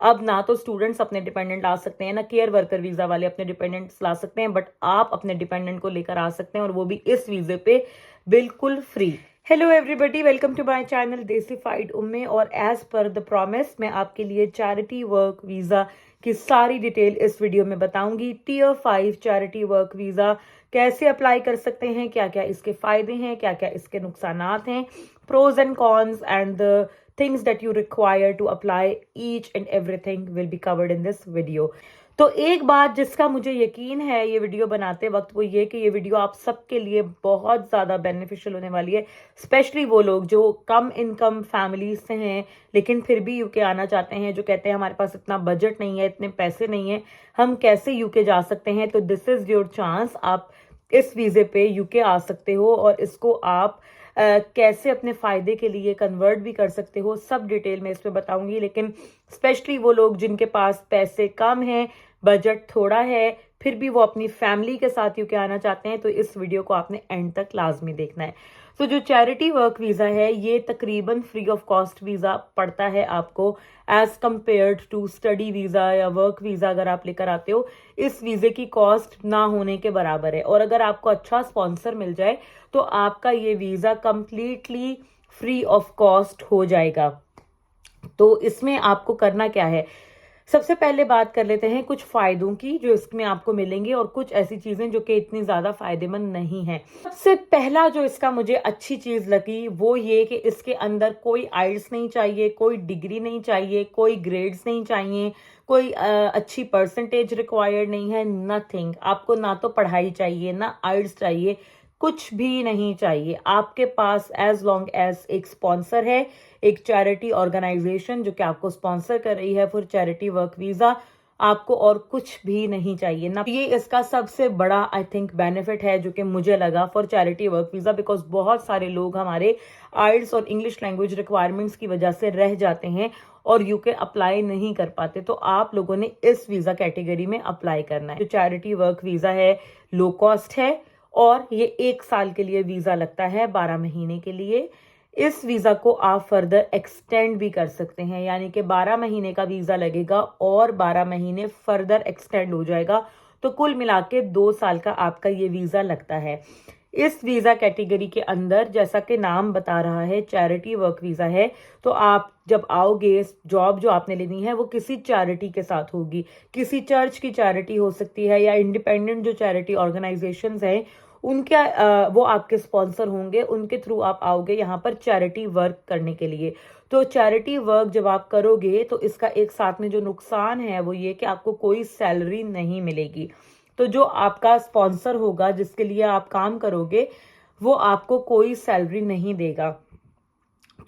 अब ना तो स्टूडेंट्स अपने डिपेंडेंट ला सकते हैं, ना केयर वर्कर वीजा वाले अपने डिपेंडेंट्स ला सकते हैं, बट आप अपने डिपेंडेंट को लेकर आ सकते हैं और वो भी इस वीजे पे बिल्कुल free. Hello everybody, welcome to my channel Desified Umme. और एज पर द प्रॉमिस मैं आपके लिए चैरिटी वर्क वीजा की सारी डिटेल इस वीडियो में बताऊंगी। टियर 5 चैरिटी वर्क वीजा कैसे अप्लाई कर सकते हैं, क्या क्या इसके फायदे हैं, क्या क्या इसके नुकसानात हैं, pros and cons and the things that you require to apply, each and everything will be covered in this video। तो एक बात जिसका मुझे यकीन है ये वीडियो बनाते वक्त, वो ये कि ये वीडियो आप सबके लिए बहुत ज़्यादा बेनिफिशियल होने वाली है। स्पेशली वो लोग जो कम इनकम फैमिलीज से हैं लेकिन फिर भी यूके आना चाहते हैं, जो कहते हैं हमारे पास इतना बजट नहीं है, इतने पैसे नहीं है, हम कैसे यूके जा सकते हैं। तो दिस इज़ योर चांस, आप इस वीज़े पे यूके आ सकते हो और इसको आप कैसे अपने फ़ायदे के लिए कन्वर्ट भी कर सकते हो, सब डिटेल में इसमें बताऊंगी। लेकिन स्पेशली वो लोग जिनके पास पैसे कम हैं, बजट थोड़ा है, फिर भी वो अपनी फैमिली के साथ यूके आना चाहते हैं, तो इस वीडियो को आपने एंड तक लाजमी देखना है। तो जो चैरिटी वर्क वीज़ा है ये तकरीबन फ्री ऑफ कॉस्ट वीज़ा पड़ता है आपको as compared to study visa या वर्क वीज़ा। अगर आप लेकर आते हो, इस वीज़े की कॉस्ट ना होने के बराबर है। और अगर आपको अच्छा स्पॉन्सर मिल जाए तो आपका ये visa completely free of cost हो जाएगा। तो इसमें आपको करना क्या है, सबसे पहले बात कर लेते हैं कुछ फायदों की जो इसमें आपको मिलेंगे और कुछ ऐसी चीजें जो कि इतनी ज्यादा फायदेमंद नहीं है। सबसे पहला जो इसका मुझे अच्छी चीज लगी वो ये कि इसके अंदर कोई आइल्स नहीं चाहिए, कोई डिग्री नहीं चाहिए, कोई ग्रेड्स नहीं चाहिए, कोई अच्छी परसेंटेज रिक्वायर्ड नहीं है, नथिंग। आपको ना तो पढ़ाई चाहिए, ना आइल्स चाहिए, कुछ भी नहीं चाहिए। आपके पास एज लॉन्ग एज एक स्पॉन्सर है, एक चैरिटी ऑर्गेनाइजेशन जो कि आपको स्पॉन्सर कर रही है फॉर चैरिटी वर्क वीजा, आपको और कुछ भी नहीं चाहिए ना। ये इसका सबसे बड़ा आई थिंक बेनिफिट है जो कि मुझे लगा for charity work visa, because बहुत सारे लोग हमारे आइल्स और इंग्लिश लैंग्वेज रिक्वायरमेंट्स की वजह से रह जाते हैं और यूके अप्लाई नहीं कर पाते। तो आप लोगों ने इस वीजा कैटेगरी में अप्लाई करना है। जो चैरिटी वर्क वीजा है लो कॉस्ट है और ये 1 साल के लिए वीजा लगता है, 12 महीने के लिए। इस वीजा को आप फर्दर एक्सटेंड भी कर सकते हैं, यानी कि 12 महीने का वीजा लगेगा और 12 महीने फर्दर एक्सटेंड हो जाएगा। तो कुल मिला के 2 साल का आपका ये वीजा लगता है। इस वीजा कैटेगरी के अंदर, जैसा कि नाम बता रहा है, चैरिटी वर्क वीजा है, तो आप जब आओगे, जॉब जो आपने लेनी है वो किसी चैरिटी के साथ होगी। किसी चर्च की चैरिटी हो सकती है या इंडिपेंडेंट जो चैरिटी ऑर्गेनाइजेशंस हैं उनके वो आपके स्पॉन्सर होंगे, उनके थ्रू आप आओगे यहाँ पर चैरिटी वर्क करने के लिए। तो चैरिटी वर्क जब आप करोगे तो इसका एक साथ में जो नुकसान है वो ये कि आपको कोई सैलरी नहीं मिलेगी। तो जो आपका स्पॉन्सर होगा जिसके लिए आप काम करोगे वो आपको कोई सैलरी नहीं देगा।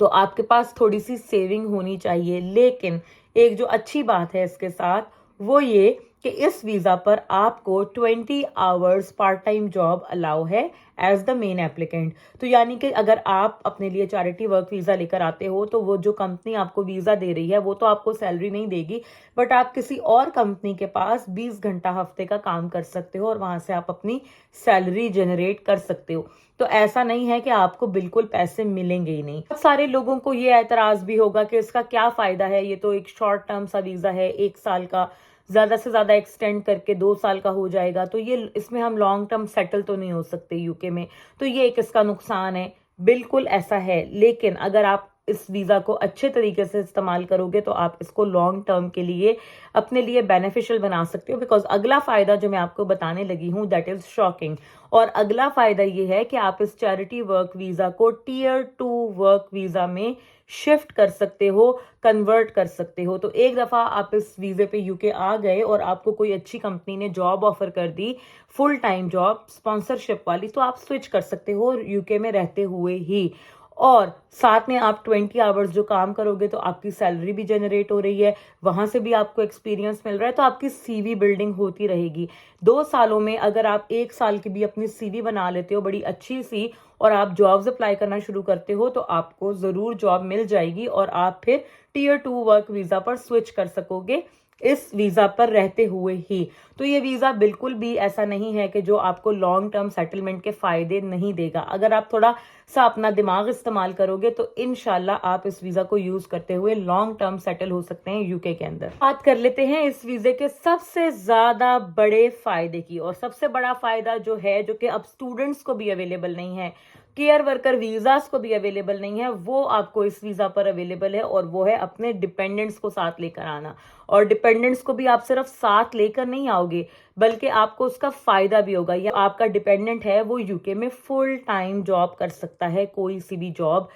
तो आपके पास थोड़ी सी सेविंग होनी चाहिए। लेकिन एक जो अच्छी बात है इसके साथ वो ये कि इस वीजा पर आपको 20 hours part time job allow है एज द मेन एप्लीकेंट। तो यानी कि अगर आप अपने लिए चैरिटी वर्क वीजा लेकर आते हो तो वो जो कंपनी आपको वीजा दे रही है वो तो आपको सैलरी नहीं देगी, बट आप किसी और कंपनी के पास 20 घंटा हफ्ते का काम कर सकते हो और वहां से आप अपनी सैलरी जनरेट कर सकते हो। तो ऐसा नहीं है कि आपको बिल्कुल पैसे मिलेंगे ही नहीं। बहुत सारे लोगों को ये एतराज भी होगा कि इसका क्या फायदा है, ये तो एक शॉर्ट टर्म सा वीजा है, 1 साल का, ज्यादा से ज्यादा एक्सटेंड करके 2 साल का हो जाएगा, तो ये इसमें हम लॉन्ग टर्म सेटल तो नहीं हो सकते यूके में, तो ये एक इसका नुकसान है। बिल्कुल ऐसा है, लेकिन अगर आप इस वीजा को अच्छे तरीके से इस्तेमाल करोगे तो आप इसको लॉन्ग टर्म के लिए अपने लिए बेनिफिशियल बना सकते हो। बिकॉज अगला फायदा जो मैं आपको बताने लगी हूँ दैट इज शॉकिंग। और अगला फायदा ये है कि आप इस चैरिटी वर्क वीजा को टियर 2 वर्क वीजा में शिफ्ट कर सकते हो, कन्वर्ट कर सकते हो। तो एक दफा आप इस वीजे पे यूके आ गए और आपको कोई अच्छी कंपनी ने जॉब ऑफर कर दी, फुल टाइम जॉब स्पॉन्सरशिप वाली, तो आप स्विच कर सकते हो यूके में रहते हुए ही। और साथ में आप 20 आवर्स जो काम करोगे तो आपकी सैलरी भी जनरेट हो रही है, वहां से भी आपको एक्सपीरियंस मिल रहा है, तो आपकी सीवी बिल्डिंग होती रहेगी। 2 सालों में अगर आप 1 साल की भी अपनी सीवी बना लेते हो बड़ी अच्छी सी और आप जॉब्स अप्लाई करना शुरू करते हो तो आपको जरूर जॉब मिल जाएगी और आप फिर टियर 2 वर्क वीजा पर स्विच कर सकोगे इस वीज़ा पर रहते हुए ही। तो ये वीज़ा बिल्कुल भी ऐसा नहीं है कि जो आपको लॉन्ग टर्म सेटलमेंट के फ़ायदे नहीं देगा। अगर आप थोड़ा सा अपना दिमाग इस्तेमाल करोगे तो इंशाल्लाह आप इस वीज़ा को यूज़ करते हुए लॉन्ग टर्म सेटल हो सकते हैं यूके के अंदर। बात कर लेते हैं इस वीज़े के सबसे ज़्यादा बड़े फ़ायदे की, और सबसे बड़ा फ़ायदा जो है, जो कि अब स्टूडेंट्स को भी अवेलेबल नहीं है, केयर वर्कर वीज़ास को भी अवेलेबल नहीं है, वो आपको इस वीज़ा पर अवेलेबल है, और वो है अपने डिपेंडेंट्स को साथ लेकर आना। और डिपेंडेंट्स को भी आप सिर्फ साथ लेकर नहीं आओगे, बल्कि आपको उसका फायदा भी होगा। या आपका डिपेंडेंट है वो यूके में फुल टाइम जॉब कर सकता है, कोई सी भी जॉब।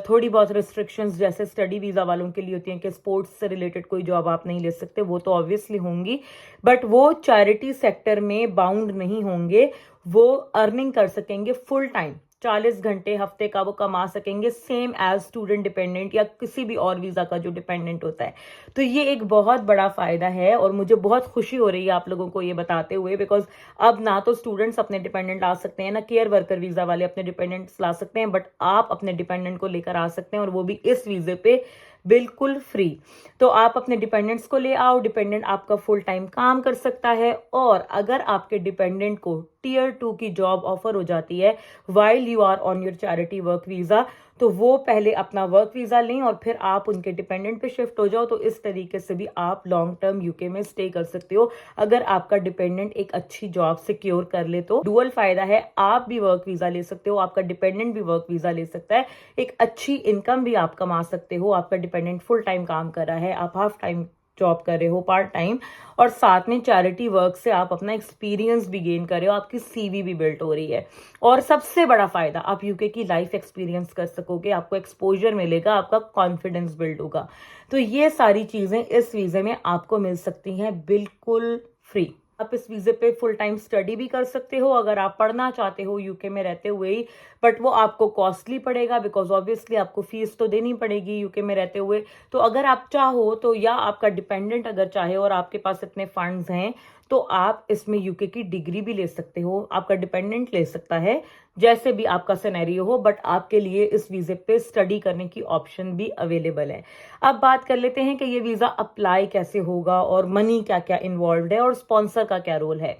थोड़ी बहुत रिस्ट्रिक्शंस जैसे स्टडी वीज़ा वालों के लिए होती हैं कि स्पोर्ट्स से रिलेटेड कोई जॉब आप नहीं ले सकते, वो तो ऑब्वियसली होंगी, बट वो चैरिटी सेक्टर में बाउंड नहीं होंगे। वो अर्निंग कर सकेंगे फुल टाइम, 40 घंटे हफ्ते का वो कमा सकेंगे, सेम एज स्टूडेंट डिपेंडेंट या किसी भी और वीज़ा का जो डिपेंडेंट होता है। तो ये एक बहुत बड़ा फायदा है, और मुझे बहुत खुशी हो रही है आप लोगों को ये बताते हुए, बिकॉज अब ना तो स्टूडेंट्स अपने डिपेंडेंट ला सकते हैं, ना केयर वर्कर वीज़ा वाले अपने डिपेंडेंट्स ला सकते हैं, बट आप अपने डिपेंडेंट को लेकर आ सकते हैं, और वो भी इस वीज़े पे बिल्कुल फ्री। तो आप अपने डिपेंडेंट्स को ले आओ, डिपेंडेंट आपका फुल टाइम काम कर सकता है, और अगर आपके डिपेंडेंट को टियर 2 की जॉब ऑफर हो जाती है while you are on your charity work visa, तो वो पहले अपना वर्क वीज़ा लें और फिर आप उनके डिपेंडेंट पे शिफ्ट हो जाओ। तो इस तरीके से भी आप लॉन्ग टर्म यूके में स्टे कर सकते हो, अगर आपका डिपेंडेंट एक अच्छी जॉब सिक्योर कर ले तो। डुअल फायदा है, आप भी वर्क वीज़ा ले सकते हो, आपका डिपेंडेंट भी वर्क वीज़ा ले सकता है, एक अच्छी इनकम भी आप कमा सकते हो। आपका डिपेंडेंट फुल टाइम काम कर रहा है, आप हाफ टाइम जॉब कर रहे हो, पार्ट टाइम, और साथ में चैरिटी वर्क से आप अपना एक्सपीरियंस भी गेन कर रहे हो, आपकी सीवी भी बिल्ड हो रही है। और सबसे बड़ा फायदा, आप यूके की लाइफ एक्सपीरियंस कर सकोगे, आपको एक्सपोजर मिलेगा, आपका कॉन्फिडेंस बिल्ड होगा। तो ये सारी चीजें इस वीजे में आपको मिल सकती हैं बिल्कुल फ्री। आप इस वीजे पे फुल टाइम स्टडी भी कर सकते हो अगर आप पढ़ना चाहते हो यूके में रहते हुए ही, बट वो आपको कॉस्टली पड़ेगा, बिकॉज ऑब्वियसली आपको फीस तो देनी पड़ेगी यूके में रहते हुए। तो अगर आप चाहो तो, या आपका डिपेंडेंट अगर चाहे और आपके पास इतने फंड्स हैं, तो आप इसमें यूके की डिग्री भी ले सकते हो, आपका डिपेंडेंट ले सकता है, जैसे भी आपका सिनेरियो हो, बट आपके लिए इस वीजे पे स्टडी करने की ऑप्शन भी अवेलेबल है। अब बात कर लेते हैं कि ये वीजा अप्लाई कैसे होगा, और मनी क्या क्या इन्वॉल्व है, और स्पॉन्सर का क्या रोल है।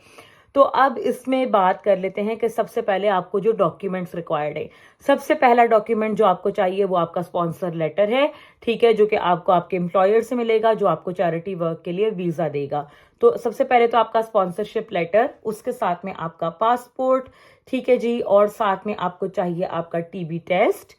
तो अब इसमें बात कर लेते हैं कि सबसे पहले आपको जो डॉक्यूमेंट्स रिक्वायर्ड है। सबसे पहला डॉक्यूमेंट जो आपको चाहिए वो आपका स्पॉन्सर लेटर है, ठीक है, जो कि आपको आपके एम्प्लॉयर से मिलेगा, जो आपको चैरिटी वर्क के लिए वीजा देगा। तो सबसे पहले तो आपका स्पॉन्सरशिप लेटर, उसके साथ में आपका पासपोर्ट, ठीक है जी, और साथ में आपको चाहिए आपका टीबी टेस्ट,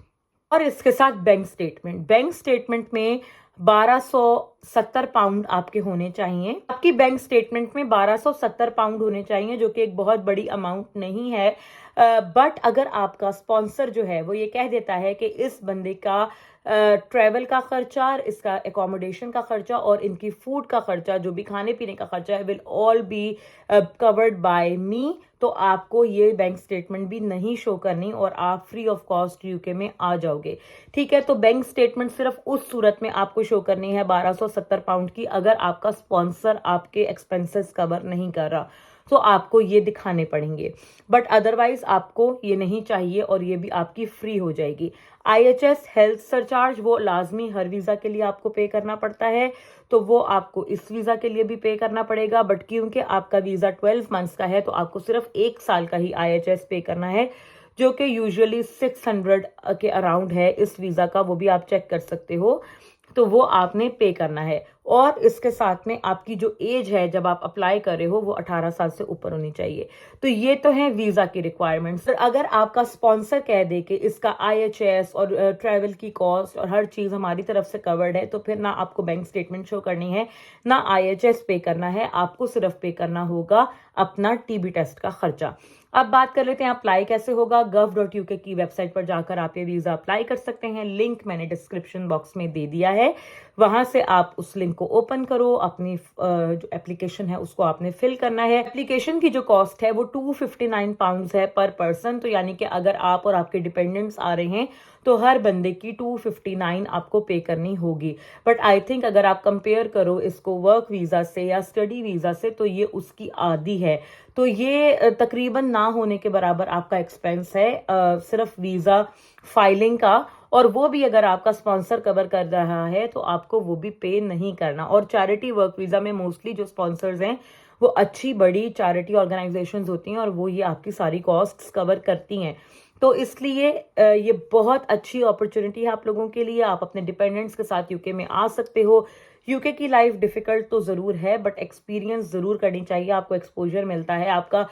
और इसके साथ बैंक स्टेटमेंट। बैंक स्टेटमेंट में 1270 पाउंड आपके होने चाहिए, आपकी बैंक स्टेटमेंट में 1270 पाउंड होने चाहिए, जो कि एक बहुत बड़ी अमाउंट नहीं है। बट अगर आपका स्पॉन्सर जो है वो ये कह देता है कि इस बंदे का ट्रैवल का खर्चा, इसका एकोमोडेशन का खर्चा और इनकी फूड का खर्चा, जो भी खाने पीने का खर्चा है, will all be covered by me, तो आपको ये बैंक स्टेटमेंट भी नहीं शो करनी, और आप फ्री ऑफ कॉस्ट यूके में आ जाओगे, ठीक है। तो बैंक स्टेटमेंट सिर्फ उस सूरत में आपको शो करनी है 1270 पाउंड की, अगर आपका स्पॉन्सर आपके एक्सपेंसेस कवर नहीं कर रहा, तो आपको ये दिखाने पड़ेंगे, बट अदरवाइज आपको ये नहीं चाहिए, और ये भी आपकी फ्री हो जाएगी। IHS हेल्थ सरचार्ज वो लाजमी हर वीज़ा के लिए आपको पे करना पड़ता है, तो वो आपको इस वीज़ा के लिए भी पे करना पड़ेगा, बट क्योंकि आपका वीज़ा 12 मंथ्स का है, तो आपको सिर्फ 1 साल का ही IHS पे करना है, जो कि यूजुअली 600 के अराउंड है इस वीज़ा का, वो भी आप चेक कर सकते हो, तो वो आपने पे करना है। और इसके साथ में आपकी जो एज है जब आप अप्लाई कर रहे हो वो 18 साल से ऊपर होनी चाहिए। तो ये तो है वीजा की रिक्वायरमेंट्स। अगर आपका स्पॉन्सर कह दे कि इसका IHS और ट्रैवल की कॉस्ट और हर चीज हमारी तरफ से कवर्ड है, तो फिर ना आपको बैंक स्टेटमेंट शो करनी है, ना IHS पे करना है, आपको सिर्फ पे करना होगा अपना टीबी टेस्ट का खर्चा। अब बात कर लेते हैं अप्लाई कैसे होगा। gov.uk की वेबसाइट पर जाकर आप ये वीजा अप्लाई कर सकते हैं, लिंक मैंने डिस्क्रिप्शन बॉक्स में दे दिया है, वहां से आप उस लिंक को ओपन करो, अपनी जो एप्लीकेशन है उसको आपने फिल करना है। एप्लीकेशन की जो कॉस्ट है वो 259 पाउंड्स है पर पर्सन, तो यानी कि अगर आप और आपके डिपेंडेंट्स आ रहे हैं तो हर बंदे की 259 आपको पे करनी होगी। बट आई थिंक अगर आप कंपेयर करो इसको वर्क वीज़ा से या स्टडी वीज़ा से तो ये उसकी आधी है। तो ये तकरीबन ना होने के बराबर आपका एक्सपेंस है सिर्फ वीज़ा फाइलिंग का, और वो भी अगर आपका स्पॉन्सर कवर कर रहा है तो आपको वो भी पे नहीं करना। और चैरिटी वर्क वीज़ा में मोस्टली जो स्पॉन्सर्स हैं वो अच्छी बड़ी चैरिटी ऑर्गेनाइजेशंस होती हैं और वो ये आपकी सारी कॉस्ट्स कवर करती हैं। तो इसलिए ये बहुत अच्छी अपॉर्चुनिटी है आप लोगों के लिए। आप अपने डिपेंडेंट्स के साथ यूके में आ सकते हो। यूके की लाइफ डिफिकल्ट तो ज़रूर है बट एक्सपीरियंस ज़रूर करनी चाहिए। आपको एक्सपोजर मिलता है, आपका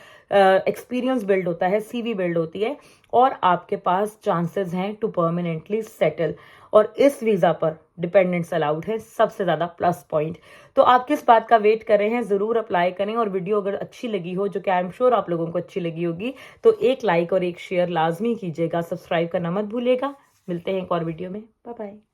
एक्सपीरियंस बिल्ड होता है, सीवी बिल्ड होती है और आपके पास चांसेस हैं टू परमानेंटली सेटल। और इस वीज़ा पर डिपेंडेंट्स अलाउड है, सबसे ज़्यादा प्लस पॉइंट। तो आप किस बात का वेट कर रहे हैं? ज़रूर अप्लाई करें। और वीडियो अगर अच्छी लगी हो, जो कि आई एम श्योर आप लोगों को अच्छी लगी होगी, तो एक लाइक और एक शेयर लाजमी कीजिएगा। सब्सक्राइब करना मत भूलिएगा। मिलते हैं एक और वीडियो में। Bye bye.